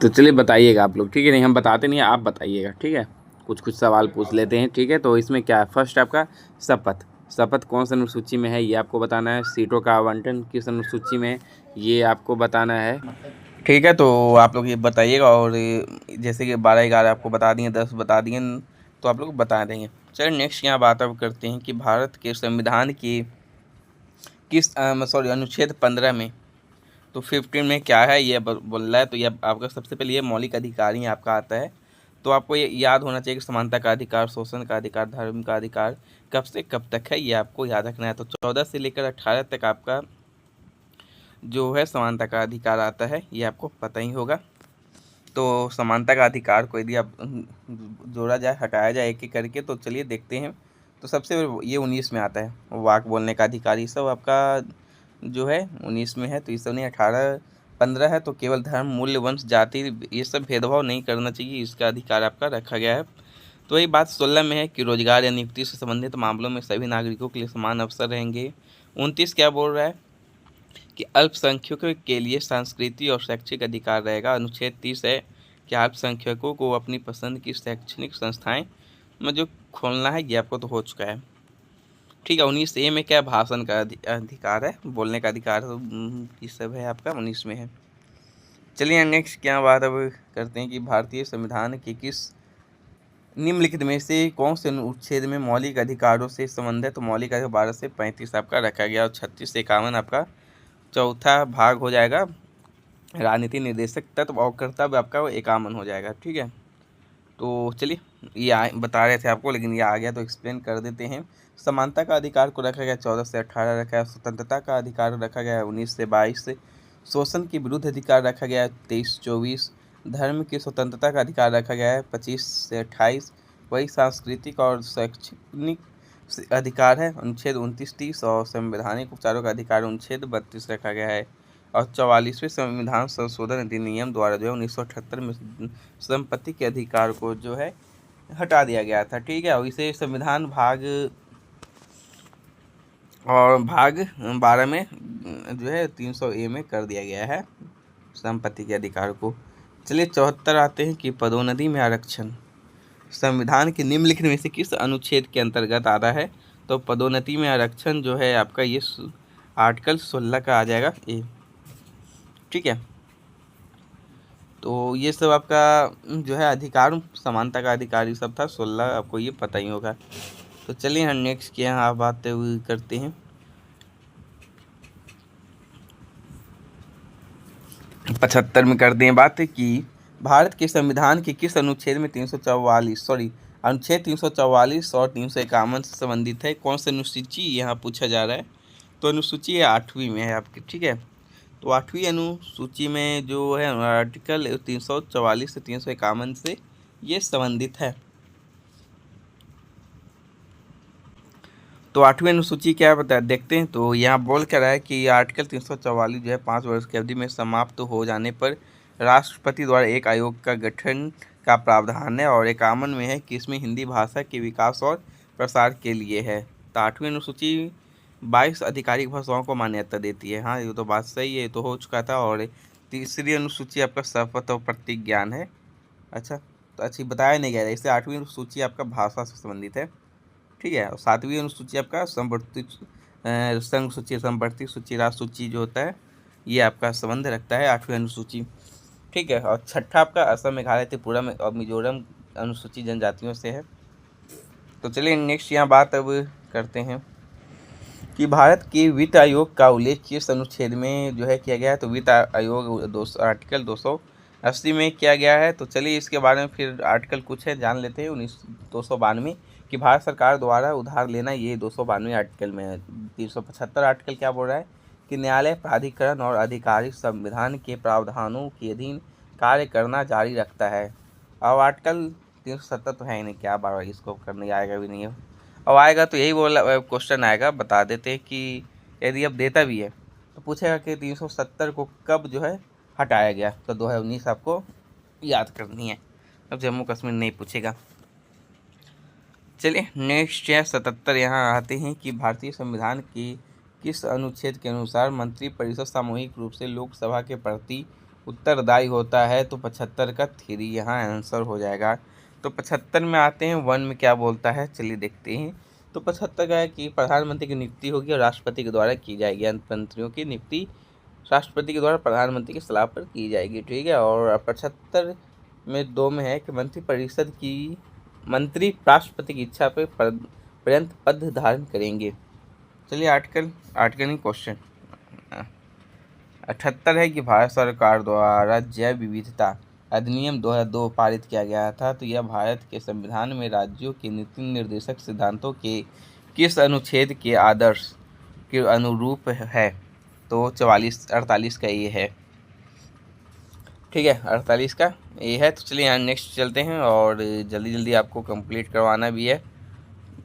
तो चलिए बताइएगा आप लोग। ठीक है, नहीं हम बताते नहीं, आप बताइएगा। ठीक है, कुछ सवाल पूछ लेते हैं। ठीक है, तो इसमें क्या है, फर्स्ट आपका शपथ कौन सी अनुसूची में है ये आपको बताना है। सीटों का आवंटन किस अनुसूची में ये आपको बताना है। ठीक है, तो आप लोग ये बताइएगा। और जैसे कि 12, 11 आपको बता दिए, 10 बता दिए, तो आप लोग बता देंगे। चलिए नेक्स्ट यहाँ बात अब करते हैं कि भारत के संविधान की अनुच्छेद 15 में, तो 15 में क्या है ये बोल रहा है। तो ये आपका सबसे पहले ये मौलिक अधिकार ही आपका आता है। तो आपको ये याद होना चाहिए कि समानता का अधिकार, शोषण का अधिकार, धर्म का अधिकार कब से कब तक है, ये आपको याद रखना है। तो 14 से लेकर 18 तक आपका जो है समानता का अधिकार आता है, ये आपको पता ही होगा। तो समानता का अधिकार को यदि आप जोड़ा जाए, हटाया जाए एक एक करके, तो चलिए देखते हैं। तो सबसे ये 19 में आता है, वाक बोलने का अधिकार, ये सब आपका जो है 19 में है। तो ये सब नहीं, 18, 15 है। तो केवल धर्म, मूल्य, वंश, जाति ये सब भेदभाव नहीं करना चाहिए, इसका अधिकार आपका रखा गया है। तो ये बात 16 में है कि रोजगार या नियुक्ति से संबंधित मामलों में सभी नागरिकों के लिए समान अवसर रहेंगे। 29 क्या बोल रहा है कि अल्पसंख्यकों के लिए सांस्कृतिक और शैक्षिक अधिकार रहेगा। अनुच्छेद 30 है कि अल्पसंख्यकों को अपनी पसंद की शैक्षणिक संस्थाएं में जो खोलना है, ये आपको तो हो चुका है। ठीक है, 19A में क्या भाषण का अधिकार है, बोलने का अधिकार, तो ये सब है आपका 19 में है। चलिए नेक्स्ट क्या बात अब करते हैं कि भारतीय संविधान के किस निम्नलिखित में से कौन से अनुच्छेद में मौलिक अधिकारों से संबंध है। तो मौलिक अधिकार 12 से 35 आपका रखा गया, और 36 से 51 आपका चौथा भाग हो जाएगा। राजनीति, निर्देशक तत्व और कर्तव्य आपका वो 51 हो जाएगा। ठीक है, तो चलिए ये बता रहे थे आपको, लेकिन ये आ गया तो एक्सप्लेन कर देते हैं। समानता का अधिकार को रखा गया 14 से 18 रखा है। स्वतंत्रता का अधिकार रखा गया है 19 से 22 से। शोषण के विरुद्ध अधिकार रखा गया है 23-24। धर्म की स्वतंत्रता का अधिकार रखा गया है 25 से 28। वही सांस्कृतिक और शैक्षणिक अधिकार है अनुच्छेद 29-30। और संवैधानिक उपचारों का अधिकार अनुच्छेद 32 रखा गया है। और 44वें संविधान संशोधन अधिनियम द्वारा जो है 1978 में संपत्ति के अधिकार को जो है हटा दिया गया था। ठीक है, और इसे संविधान भाग 12 में जो है 300A में कर दिया गया है संपत्ति के अधिकार को। चलिए 74 आते हैं कि पदोन्नति में आरक्षण संविधान के निम्नलिखित में से किस अनुच्छेद के अंतर्गत आता है। तो तो पदोन्नति में आरक्षण जो है आपका ये आर्टिकल 16 का आ जाएगा ये, ठीक है। तो ये सब आपका जो है अधिकार समानता का अधिकार ये सब था 16, आपको ये पता ही होगा। तो चलिए हम नेक्स्ट के यहाँ बात करते हैं। 75 में करते हैं बात कि भारत के संविधान के किस अनुच्छेद में 344 अनुच्छेद 344 और 351 से संबंधित है। कौन सी अनुसूची यहाँ पूछा जा रहा है, तो अनुसूची 8वीं में है आपकी, ठीक है। तो 8वीं अनुसूची में जो है आर्टिकल 344 से 351 से ये संबंधित है। तो 8वीं अनुसूची क्या बता देखते हैं। तो यहाँ बोल कर रहा है कि आर्टिकल 344 जो है 5 वर्ष की अवधि में समाप्त हो जाने पर राष्ट्रपति द्वारा एक आयोग का गठन का प्रावधान है, और 51 में है कि इसमें हिंदी भाषा के विकास और प्रसार के लिए है। तो 8वीं अनुसूची 22 आधिकारिक भाषाओं को मान्यता देती है। हाँ, ये तो बात सही है, ये तो हो चुका था। और तीसरी अनुसूची आपका शपथ और प्रतिज्ञान है। अच्छा, तो अच्छी बताया नहीं गया, इससे 8वीं अनुसूची आपका भाषा से संबंधित है, ठीक है। और 7वीं अनुसूची आपका समवर्ती संघ सूची, समवर्ती सूची, राष्ट्र सूची जो होता है ये आपका संबंध रखता है 8वीं अनुसूची, ठीक है। और छठा आपका असम, मेघालय, त्रिपुरा में और मिजोरम अनुसूची जनजातियों से है। तो चलिए नेक्स्ट यहाँ बात अब करते हैं कि भारत के वित्त आयोग का उल्लेख किस अनुच्छेद में जो है किया गया है। तो वित्त आयोग आर्टिकल 280 में किया गया है। तो चलिए इसके बारे में फिर आर्टिकल कुछ है जान लेते हैं। 292 कि भारत सरकार द्वारा उधार लेना, ये 292 आर्टिकल में है। 375 आर्टिकल क्या बोल रहा है कि न्यायालय, प्राधिकरण और अधिकारी संविधान के प्रावधानों के अधीन कार्य करना जारी रखता है। अब आर्टिकल 370 तो है ही नहीं, क्या बार बार इसको करने आएगा भी नहीं है। अब आएगा तो यही बोला क्वेश्चन आएगा, बता देते हैं कि यदि अब देता भी है तो पूछेगा कि 370 को कब जो है हटाया गया। तो 2019 आपको याद करनी है, अब जम्मू कश्मीर नहीं पूछेगा। चलिए नेक्स्ट है 77 यहाँ आते हैं कि भारतीय संविधान की किस अनुच्छेद के अनुसार मंत्रिपरिषद सामूहिक रूप से लोकसभा के प्रति उत्तरदायी होता है। तो 75 का 3 यहाँ आंसर हो जाएगा। तो 75 में आते हैं 1 में क्या बोलता है, चलिए देखते हैं। तो 75 का है कि प्रधानमंत्री की नियुक्ति होगी और राष्ट्रपति के द्वारा की जाएगी। मंत्रियों की नियुक्ति राष्ट्रपति के द्वारा प्रधानमंत्री की सलाह पर की जाएगी, ठीक है। और 75 में 2 में है कि मंत्रिपरिषद की मंत्री राष्ट्रपति की इच्छा पर पर्यंत पद धारण करेंगे। चलिए आर्टिकल नहीं क्वेश्चन 78 है कि भारत सरकार द्वारा जैव विविधता अधिनियम 2002 पारित किया गया था। तो यह भारत के संविधान में राज्यों के नीति निर्देशक सिद्धांतों के किस अनुच्छेद के आदर्श के अनुरूप है। तो 48 का ये है, ठीक है, 48 का ये है। तो चलिए यहाँ नेक्स्ट चलते हैं और जल्दी जल्दी आपको कंप्लीट करवाना भी है।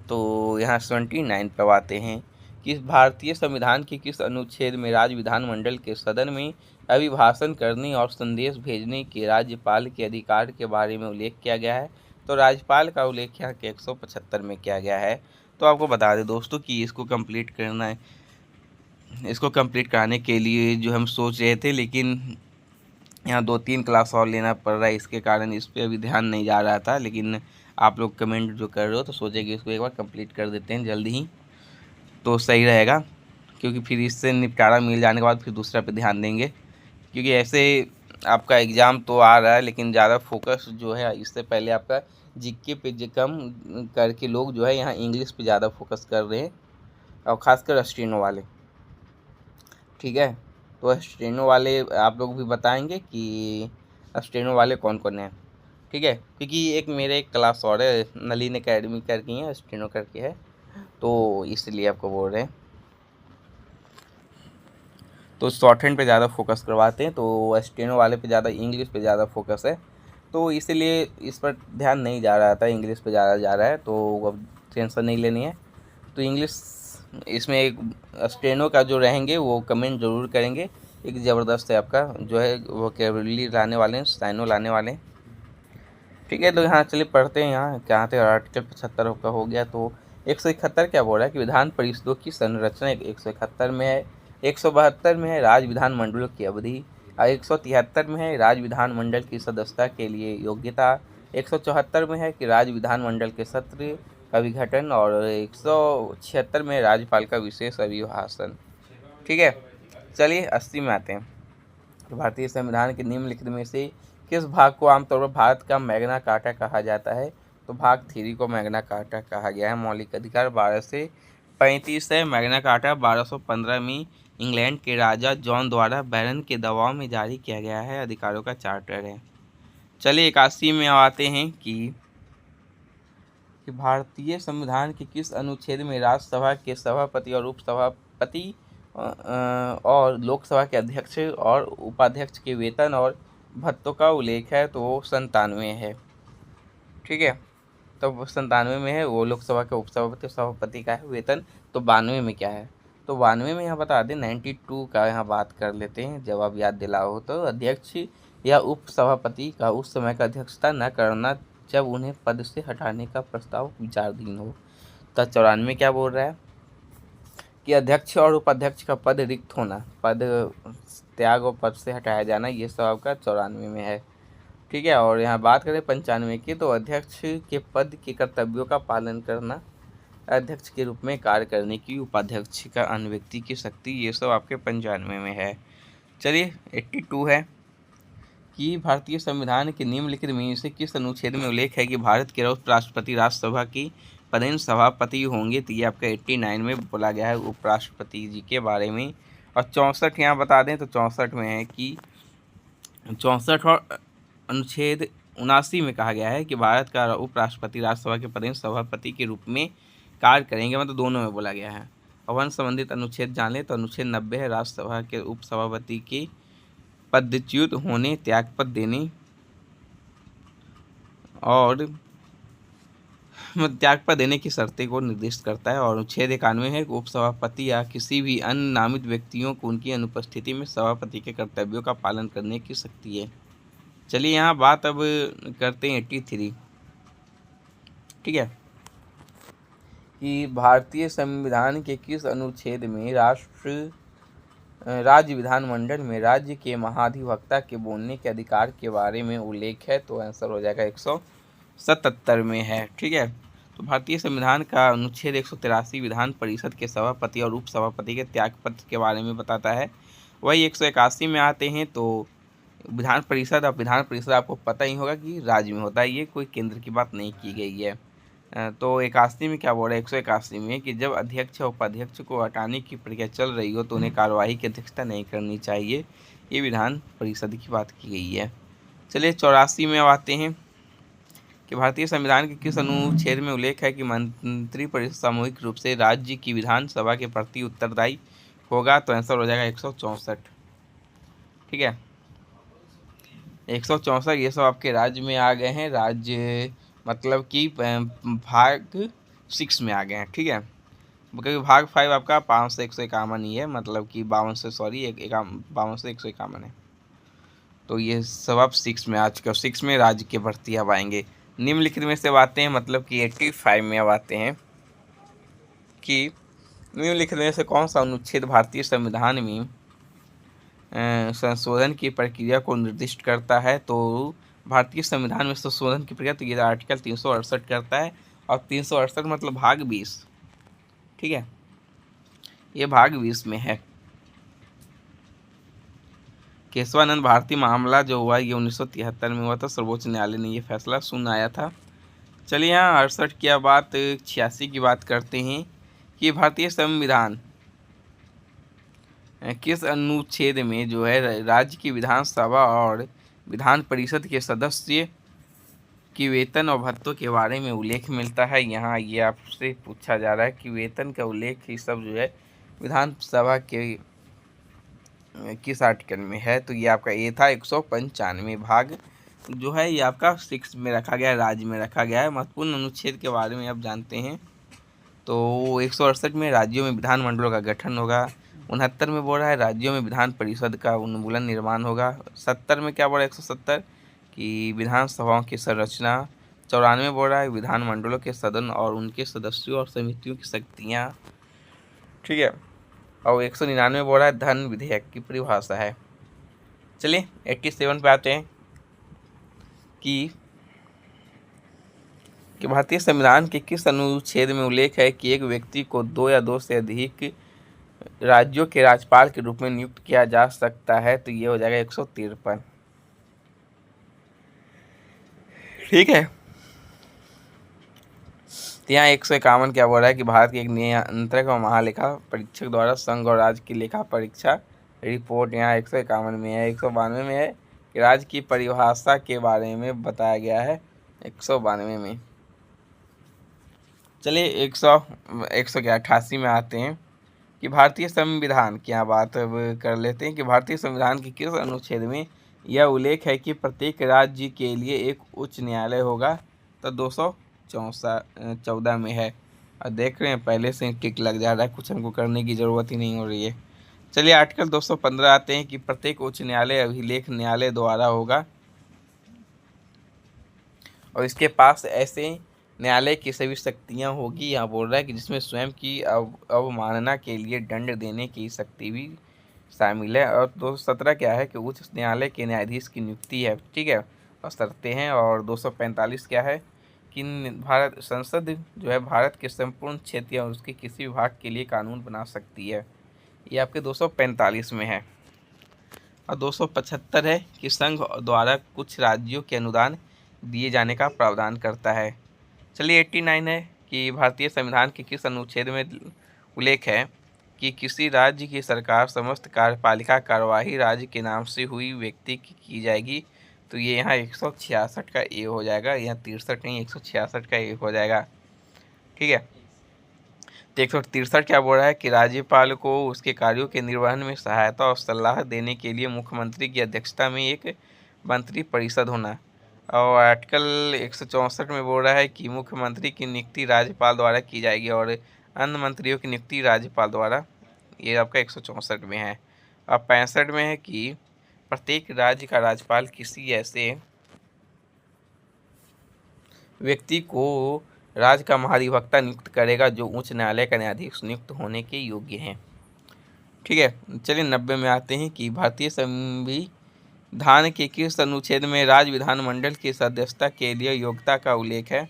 तो यहाँ 79 पर आते हैं कि भारतीय संविधान के किस अनुच्छेद में राज्य विधानमंडल के सदन में अभिभाषण करने और संदेश भेजने के राज्यपाल के अधिकार के बारे में उल्लेख किया गया है। तो राज्यपाल का उल्लेख यहाँ के 175 में किया गया है। तो आपको बता दें दोस्तों कि इसको कंप्लीट करना है, इसको कंप्लीट कराने के लिए जो हम सोच रहे थे, लेकिन यहाँ 2-3 क्लास और लेना पड़ रहा है, इसके कारण इस पर अभी ध्यान नहीं जा रहा था। लेकिन आप लोग कमेंट जो कर रहे हो तो सोचे कि इसको एक बार कंप्लीट कर देते हैं जल्दी ही, तो सही रहेगा। क्योंकि फिर इससे निपटारा मिल जाने के बाद फिर दूसरा पे ध्यान देंगे। क्योंकि ऐसे आपका एग्ज़ाम तो आ रहा है, लेकिन ज़्यादा फोकस जो है इससे पहले आपका जीके पे कम करके लोग जो है यहाँ इंग्लिश पे ज़्यादा फोकस कर रहे हैं, और ख़ासकर स्टेनो वाले, ठीक है। तो स्टेनो वाले आप लोग भी बताएंगे कि स्टेनो वाले कौन कौन हैं, ठीक है। क्योंकि एक मेरे एक क्लास और है, नलिन एकेडमी करके है, स्टेनो करके है, तो इसलिए आपको बोल रहे हैं। तो शॉर्ट हैंड पे ज़्यादा फोकस करवाते हैं, तो स्टेनो वाले पे ज़्यादा इंग्लिश पे ज़्यादा फोकस है, तो इसीलिए इस पर ध्यान नहीं जा रहा था, इंग्लिश पे ज़्यादा जा रहा है। तो अब टेंशन नहीं लेनी है। तो इंग्लिश इसमें एक स्टेनो का जो रहेंगे वो कमेंट ज़रूर करेंगे। एक ज़बरदस्त है आपका जो है वोकैबुलरी लाने वाले हैं, साइनो लाने वाले हैं, ठीक है। तो यहाँ चलिए पढ़ते हैं, यहाँ क्या थे आर्टिकल 75 का हो गया। तो 171 क्या बोल रहा है कि विधान परिषदों की संरचना 171 में है, 172 में है राज्य विधानमंडलों की अवधि, 173 में है राज्य विधानमंडल की सदस्यता के लिए योग्यता, 174 में है कि राज्य विधानमंडल के सत्र का विघटन और 176 में राज्यपाल का विशेष अभिभाषण। ठीक है, चलिए 80 में आते हैं। तो भारतीय संविधान के निम्नलिखित में से किस भाग को आमतौर पर भारत का मैग्ना कार्टा कहा जाता है? तो भाग 3 को मैग्ना कार्टा कहा गया है। मौलिक अधिकार 12 से 35 है। मैग्ना कार्टा 1215 में इंग्लैंड के राजा जॉन द्वारा बैरन के दबाव में जारी किया गया है। अधिकारों का चार्टर है। चलिए 81 में आते हैं कि भारतीय संविधान के किस अनुच्छेद में राज्यसभा के सभापति और उपसभापति और लोकसभा के अध्यक्ष और उपाध्यक्ष के वेतन और भत्तों का उल्लेख है? तो वो 97 है। ठीक है, तो 97 में है वो लोकसभा के उपसभापति सभापति का है वेतन। तो 92 में क्या है? तो 92 में यहाँ बता दें 92 का यहाँ बात कर लेते हैं। जब आप याद दिलाओ तो अध्यक्ष या उपसभापति का उस समय का अध्यक्षता न करना जब उन्हें पद से हटाने का प्रस्ताव विचाराधीन हो। तो 94 क्या बोल रहा है कि अध्यक्ष और उपाध्यक्ष का पद रिक्त होना, पद त्याग और पद से हटाया जाना, ये सब आपका 94 में है। ठीक है, और यहाँ बात करें 95 की, तो अध्यक्ष के पद के कर्तव्यों का पालन करना, अध्यक्ष के रूप में कार्य करने की उपाध्यक्ष का अन्य व्यक्ति की शक्ति, ये सब आपके 95 में है। चलिए 82 है कि भारतीय संविधान के निम्नलिखित में से किस अनुच्छेद में उल्लेख है कि भारत के उपराष्ट्रपति राज्यसभा की पदेन सभापति होंगे? तो ये आपका 89 में बोला गया है उपराष्ट्रपति जी के बारे में। और 64 यहाँ बता दें तो 64 में है कि 64 और अनुच्छेद 79 में कहा गया है कि भारत का उपराष्ट्रपति राज्यसभा के पदेन सभापति के रूप में कार्य करेंगे, मतलब दोनों में बोला गया है। और वन संबंधित अनुच्छेद जान लें तो अनुच्छेद 90 है राज्यसभा के उपसभापति के पदच्युत होने, त्यागपत्र देने और त्यागपत्र देने की शर्तें को निर्दिष्ट करता है। और अनुच्छेद 91 है उपसभापति या किसी भी अन्य नामित व्यक्तियों को उनकी अनुपस्थिति में सभापति के कर्तव्यों का पालन करने की शक्ति है। चलिए यहाँ बात अब करते हैं 83। ठीक है, कि भारतीय संविधान के किस अनुच्छेद में राज्य विधानमंडल में राज्य के महाधिवक्ता के बोलने के अधिकार के बारे में उल्लेख है? तो आंसर हो जाएगा 177 में है। ठीक है, तो भारतीय संविधान का अनुच्छेद 183 विधान परिषद के सभापति और उपसभापति के त्यागपत्र के बारे में बताता है। वही 181 में आते हैं तो विधान परिषद आपको पता ही होगा कि राज्य में होता है, ये कोई केंद्र की बात नहीं की गई है। तो 81 में क्या बोल रहा है 181 में कि जब अध्यक्ष और उपाध्यक्ष को हटाने की प्रक्रिया चल रही हो तो उन्हें कार्यवाही की अध्यक्षता नहीं करनी चाहिए। ये विधान परिषद की बात की गई है। चलिए 84 में अब आते हैं कि भारतीय संविधान के किस अनुच्छेद में उल्लेख है कि मंत्रिपरिषद सामूहिक रूप से राज्य की विधानसभा के प्रति उत्तरदायी होगा? तो आंसर हो जाएगा 164। ठीक है, 164 ये सब आपके राज्य में आ गए हैं। राज्य मतलब कि भाग 6 में आ गए हैं। ठीक है, क्योंकि भाग 5 आपका 5 से 151 ही है, मतलब कि 52 से 151 है। तो ये सब आप 6 में आ चुके हो। 6 में राज्य के भर्ती अब आएंगे। निम्नलिखित में से आते हैं, मतलब कि 85 में अब आते हैं कि निम्नलिखित में से कौन सा अनुच्छेद भारतीय संविधान में संशोधन की प्रक्रिया को निर्दिष्ट करता है? तो भारतीय संविधान में संशोधन की प्रक्रिया तो ये आर्टिकल 368 करता है। और 368 मतलब भाग 20। ठीक है, ये भाग 20 में है। केशवानंद भारती मामला जो हुआ ये 1973 में हुआ था। सर्वोच्च न्यायालय ने ये फैसला सुनाया था। चलिए यहाँ 68 की बात 86 की बात करते हैं कि भारतीय संविधान किस अनुच्छेद में जो है राज्य की विधानसभा और विधान परिषद के सदस्य की वेतन और भत्तों के बारे में उल्लेख मिलता है? यहाँ ये आपसे पूछा जा रहा है कि वेतन का उल्लेख ये सब जो है विधानसभा के किस आर्टिकल में है? तो ये आपका ये था 195 भाग जो है ये आपका 6 में रखा गया है, राज्य में रखा गया है। महत्वपूर्ण अनुच्छेद के बारे में आप जानते हैं तो 168 में राज्यों में विधानमंडलों का गठन होगा। 69 में बोल रहा है राज्यों में विधान परिषद का उन्मूलन निर्माण होगा। 70 में क्या बोल रहा है 170 कि विधानसभाओं की संरचना। 94 बोल रहा है विधानमंडलों के सदन और उनके सदस्यों और समितियों की शक्तियाँ। ठीक है, और 199 बोल रहा है धन विधेयक की परिभाषा है। चलिए 87 पे आते हैं कि कि भारतीय संविधान के किस अनुच्छेद में उल्लेख है कि एक व्यक्ति को 2 या 2 से अधिक राज्यों के राज्यपाल के रूप में नियुक्त किया जा सकता है? तो ये हो जाएगा 153। ठीक है। तो यहाँ 151 क्या बोल रहा है कि भारत के एक नियंत्रक और महालेखा परीक्षक द्वारा संघ और राज्य की लेखा परीक्षा रिपोर्ट यहाँ 151 में है। 192 में है कि राज्य की परिभाषा के बारे में बताया गया है 192 में। चलिए 188 में आते हैं कि भारतीय संविधान की यहाँ बात अब कर लेते हैं कि भारतीय संविधान के किस अनुच्छेद में यह उल्लेख है कि प्रत्येक राज्य के लिए एक उच्च न्यायालय होगा? तो 214 में है। और देख रहे हैं पहले से ही टिक लग जा रहा है, कुछ हमको करने की ज़रूरत ही नहीं हो रही है। चलिए आर्टिकल 215 आते हैं कि प्रत्येक उच्च न्यायालय अभिलेख न्यायालय द्वारा होगा और इसके पास ऐसे न्यायालय की सभी शक्तियाँ होगी। यहाँ बोल रहा है कि जिसमें स्वयं की अवमानना के लिए दंड देने की शक्ति भी शामिल है। और 217 क्या है कि उच्च न्यायालय के न्यायाधीश की नियुक्ति है। ठीक है, और शर्तें हैं। और 245 क्या है कि भारत संसद जो है भारत के संपूर्ण क्षेत्र या उसके किसी विभाग के लिए कानून बना सकती है। ये आपके 245 में है। और 275 है कि संघ द्वारा कुछ राज्यों के अनुदान दिए जाने का प्रावधान करता है। चलिए 89 है कि भारतीय संविधान के किस अनुच्छेद में उल्लेख है कि किसी राज्य की सरकार समस्त कार्यपालिका कार्यवाही राज्य के नाम से हुई व्यक्ति की जाएगी? तो ये यहाँ 166 का ए हो जाएगा, यहाँ 63 नहीं 166 का ए हो जाएगा। ठीक है, तो 163 क्या बोल रहा है कि राज्यपाल को उसके कार्यों के निर्वहन में सहायता और सलाह देने के लिए मुख्यमंत्री की अध्यक्षता में एक मंत्री परिषद होना। और आर्टिकल 164 में बोल रहा है कि मुख्यमंत्री की नियुक्ति राज्यपाल द्वारा की जाएगी और अन्य मंत्रियों की नियुक्ति राज्यपाल द्वारा। ये आपका 164 में है। अब 65 में है कि प्रत्येक राज्य का राज्यपाल किसी ऐसे व्यक्ति को राज्य का महाधिवक्ता नियुक्त करेगा जो उच्च न्यायालय का न्यायाधीश नियुक्त होने के योग्य हैं। ठीक है, चलिए 90 में आते हैं कि भारतीय संविधान के किस अनुच्छेद में राज्य विधानमंडल की सदस्यता के लिए योग्यता का उल्लेख है?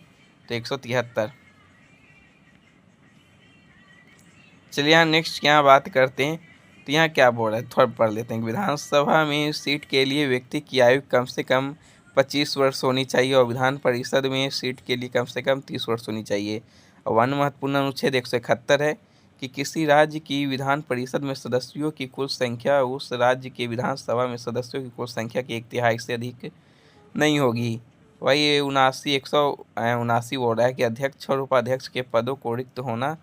तो 173। चलिए यहाँ नेक्स्ट क्या बात करते हैं। तो यहाँ क्या बोल रहा है थोड़ा पढ़ लेते हैं। विधानसभा में सीट के लिए व्यक्ति की आयु कम से कम 25 वर्ष होनी चाहिए और विधान परिषद में सीट के लिए कम से कम 30 वर्ष होनी चाहिए। और अन्य महत्वपूर्ण अनुच्छेद 171 है कि किसी राज्य की विधान परिषद में सदस्यों की कुल संख्या उस राज्य के विधानसभा में सदस्यों की कुल संख्या की 1/3 से अधिक नहीं होगी। वही 179 बोल रहा है कि अध्यक्ष और उपाध्यक्ष के पदों को रिक्त होना,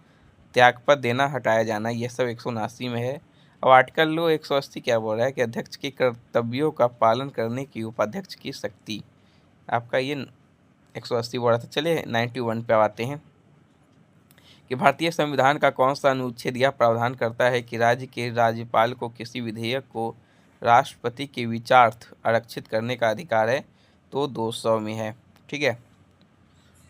त्यागपत्र देना, हटाया जाना, यह सब 179 में है। अब आर्टिकल 180 क्या बोल रहा है कि अध्यक्ष के कर्तव्यों का पालन करने की उपाध्यक्ष की शक्ति। आपका ये 180 बोल रहा था। चलिए 91 पे आते हैं कि भारतीय संविधान का कौन सा अनुच्छेद यह प्रावधान करता है कि राज्य के राज्यपाल को किसी विधेयक को राष्ट्रपति के विचारार्थ आरक्षित करने का अधिकार है? तो 200 में है। ठीक है,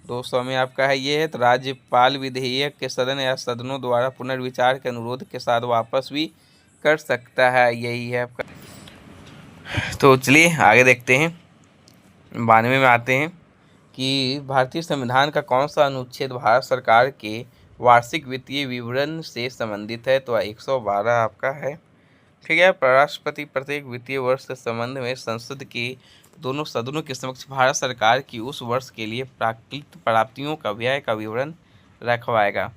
200 में आपका है ये है। तो राज्यपाल विधेयक के सदन या सदनों द्वारा पुनर्विचार के अनुरोध के साथ वापस भी कर सकता है, यही है आपका। तो चलिए आगे देखते हैं। 92 में आते हैं कि भारतीय संविधान का कौन सा अनुच्छेद भारत सरकार के वार्षिक वित्तीय विवरण से संबंधित है? तो 112 आपका है। ठीक है, राष्ट्रपति प्रत्येक वित्तीय वर्ष के संबंध में संसद के दोनों सदनों के समक्ष भारत सरकार की उस वर्ष के लिए प्राकृत प्राप्तियों का व्यय का विवरण रखवाएगा,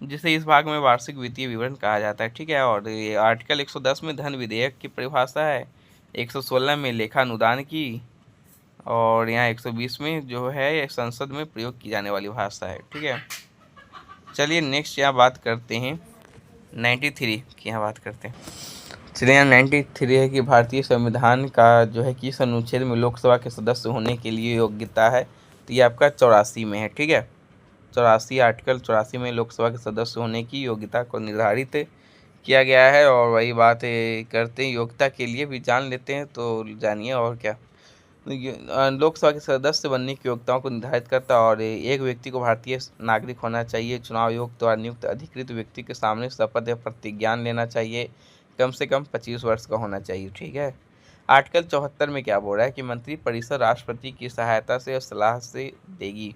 जिसे इस भाग में वार्षिक वित्तीय विवरण कहा जाता है। ठीक है, और ये आर्टिकल 110 में धन विधेयक की परिभाषा है, 116 में लेखा अनुदान की, और यहाँ 120 में जो है संसद में प्रयोग की जाने वाली भाषा है। ठीक है, चलिए नेक्स्ट यहाँ बात करते हैं 93 की। यहाँ बात करते हैं। चलिए यहाँ 93 है कि भारतीय संविधान का जो है किस अनुच्छेद में लोकसभा के सदस्य होने के लिए योग्यता है? तो ये आपका 84 में है। ठीक है, 84 आर्टिकल 84 में लोकसभा के सदस्य होने की योग्यता को निर्धारित किया गया है। और वही बात करते हैं योग्यता के लिए भी जान लेते हैं, तो जानिए और क्या। लोकसभा के सदस्य बनने की योग्यताओं को निर्धारित करता है और एक व्यक्ति को भारतीय नागरिक होना चाहिए, चुनाव आयोग द्वारा नियुक्त अधिकृत व्यक्ति के सामने शपथ या प्रतिज्ञान लेना चाहिए, कम से कम 25 वर्ष का होना चाहिए। ठीक है, आर्टिकल 74 में क्या बोल रहा है कि मंत्री परिषद राष्ट्रपति की सहायता से और सलाह से देगी।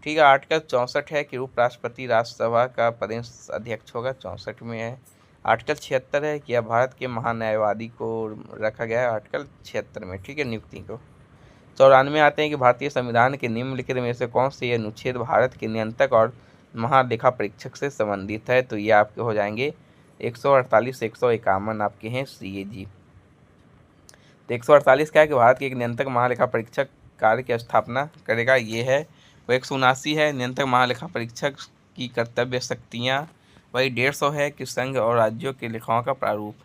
ठीक है। आर्टिकल 64 है कि उपराष्ट्रपति राज्यसभा का प्रदेश अध्यक्ष होगा, 64 में है। आर्टिकल 76 है कि यह भारत के महान्यायवादी को रखा गया है आर्टिकल 76 में, ठीक है, नियुक्ति को। 94 आते हैं कि भारतीय संविधान के निम्नलिखित में से कौन से अनुच्छेद भारत के नियंत्रक और महालेखा परीक्षक से संबंधित है, तो ये आपके हो जाएंगे 148 151 आपके हैं CAG। तो 148 क्या है कि भारत के एक नियंत्रक महालेखा परीक्षक कार्य की स्थापना करेगा, ये है। वो 179 है नियंत्रक महालेखा परीक्षक की कर्तव्य शक्तियाँ। वही 150 है कि संघ और राज्यों के लेखाओं का प्रारूप।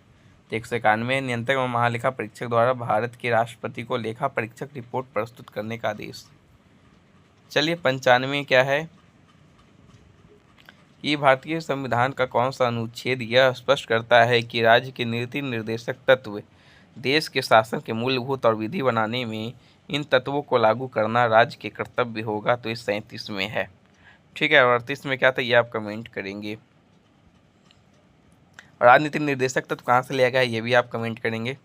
तो 191 नियंत्रक और महालेखा परीक्षक द्वारा भारत के राष्ट्रपति को लेखा परीक्षक रिपोर्ट प्रस्तुत करने का आदेश। चलिए 95 क्या है कि भारतीय संविधान का कौन सा अनुच्छेद यह स्पष्ट करता है कि राज्य के नीति निर्देशक तत्व देश के शासन के मूलभूत और विधि बनाने में इन तत्वों को लागू करना राज्य के कर्तव्य होगा, तो इस 37 में है, ठीक है। और 38 में क्या था ये आप कमेंट करेंगे। राजनीतिक निर्देशक तत्व कहाँ से लिया गया है ये भी आप कमेंट करेंगे।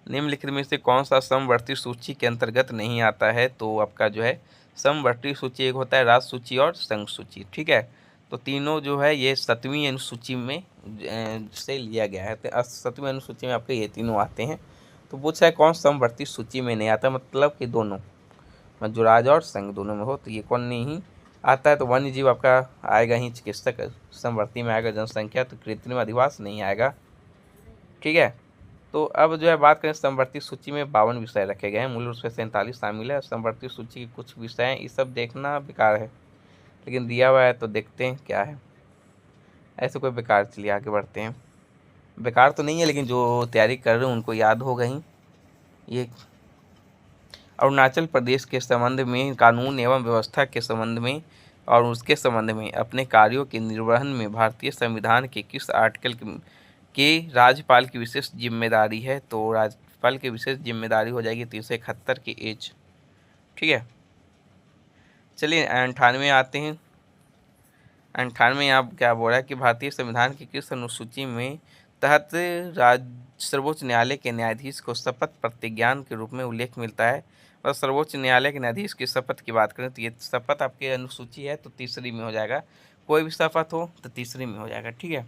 निम्नलिखित में से कौन सा समवर्ती सूची के अंतर्गत नहीं आता है, तो आपका जो है समवर्ती सूची एक होता है राज्य सूची और संघ सूची, ठीक है। तो तीनों जो है ये 7वीं अनुसूची में से लिया गया है। तो 7वीं अनुसूची में आपके ये तीनों आते हैं। तो पूछा है कौन समवर्ती सूची में नहीं आता, मतलब कि दोनों, जो राज्य और संघ दोनों में हो, तो ये कौन नहीं आता है। तो वन्य जीव आपका आएगा ही, चिकित्सक समवर्ती में आएगा, जनसंख्या तो कृत्रिम अधिवास नहीं आएगा, ठीक है। तो अब जो है बात करें समवर्ती सूची में 52 विषय रखे गए हैं, मूल रूप से 47 शामिल है। समवर्ती सूची के कुछ विषय हैं, ये सब देखना बेकार है, लेकिन दिया हुआ है तो देखते हैं क्या है। ऐसे कोई बेकार, चलिए आगे बढ़ते हैं। बेकार तो नहीं है, लेकिन जो तैयारी कर रहे हैं उनको याद होगा ही। ये अरुणाचल प्रदेश के संबंध में कानून एवं व्यवस्था के संबंध में और उसके संबंध में अपने कार्यों के निर्वहन में भारतीय संविधान के किस आर्टिकल के राज्यपाल की विशेष जिम्मेदारी है, तो राज्यपाल की विशेष जिम्मेदारी हो जाएगी 371 की एज, ठीक है। चलिए 98 आते हैं। 98 यहाँ क्या बोल रहा है कि भारतीय संविधान की किस अनुसूची में तहत सर्वोच्च न्यायालय के न्यायाधीश को शपथ प्रतिज्ञान के रूप में उल्लेख मिलता है। और सर्वोच्च न्यायालय के न्यायाधीश की शपथ की बात करें तो ये शपथ आपके अनुसूची है तो तीसरी में हो जाएगा। कोई भी शपथ हो तो तीसरी में हो जाएगा, ठीक है।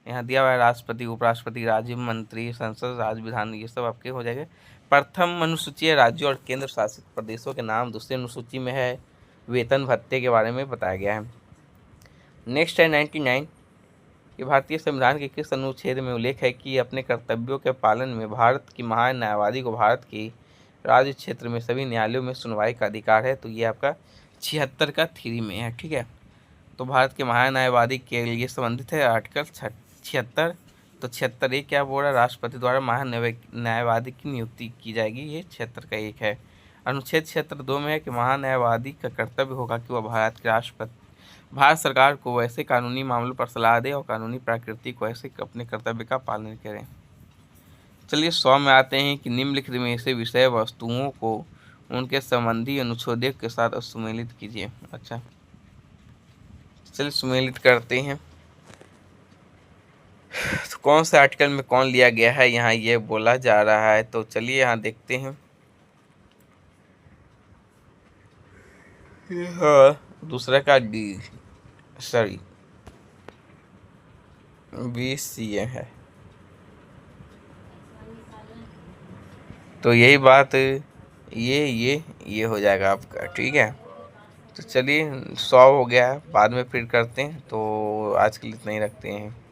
यहाँ दिया हुआ है राष्ट्रपति, उपराष्ट्रपति, राज्य मंत्री, संसद, राज्य विधान, ये सब आपके हो जाएंगे। प्रथम अनुसूची है राज्यों और केंद्र शासित प्रदेशों के नाम। दूसरी अनुसूची में है वेतन भत्ते के बारे में बताया गया है। नेक्स्ट है 99 कि भारतीय संविधान के किस अनुच्छेद में उल्लेख है कि अपने कर्तव्यों के पालन में भारत की महान्यायवादी को भारत की राज्य क्षेत्र में सभी न्यायालयों में सुनवाई का अधिकार है, तो ये आपका 76 का 3 में है, ठीक है। तो भारत के महान्यायवादी के लिए संबंधित है आर्टिकल 76। तो 76 एक क्या बोल रहा है, राष्ट्रपति द्वारा महान्यायवादी की नियुक्ति की जाएगी, ये 76 का एक है। अनुच्छेद 76(2) में है कि महान्यायवादी का कर्तव्य होगा कि वह भारत सरकार को वैसे कानूनी मामलों पर सलाह दे और कानूनी प्रकृति को ऐसे अपने कर्तव्य का पालन करें। चलिए 100 में आते हैं कि निम्नलिखित में से विषय वस्तुओं को उनके संबंधी अनुच्छेदों के साथ सुमेलित कीजिए। अच्छा चलिए सुमेलित करते हैं। तो कौन से आर्टिकल में कौन लिया गया है यहाँ ये बोला जा रहा है, तो चलिए यहाँ देखते हैं। हाँ, दूसरा का BCA है, तो यही बात ये हो जाएगा आपका, ठीक है। तो चलिए 100 हो गया है, बाद में फिर करते हैं। तो आज के लिए इतना ही रखते हैं।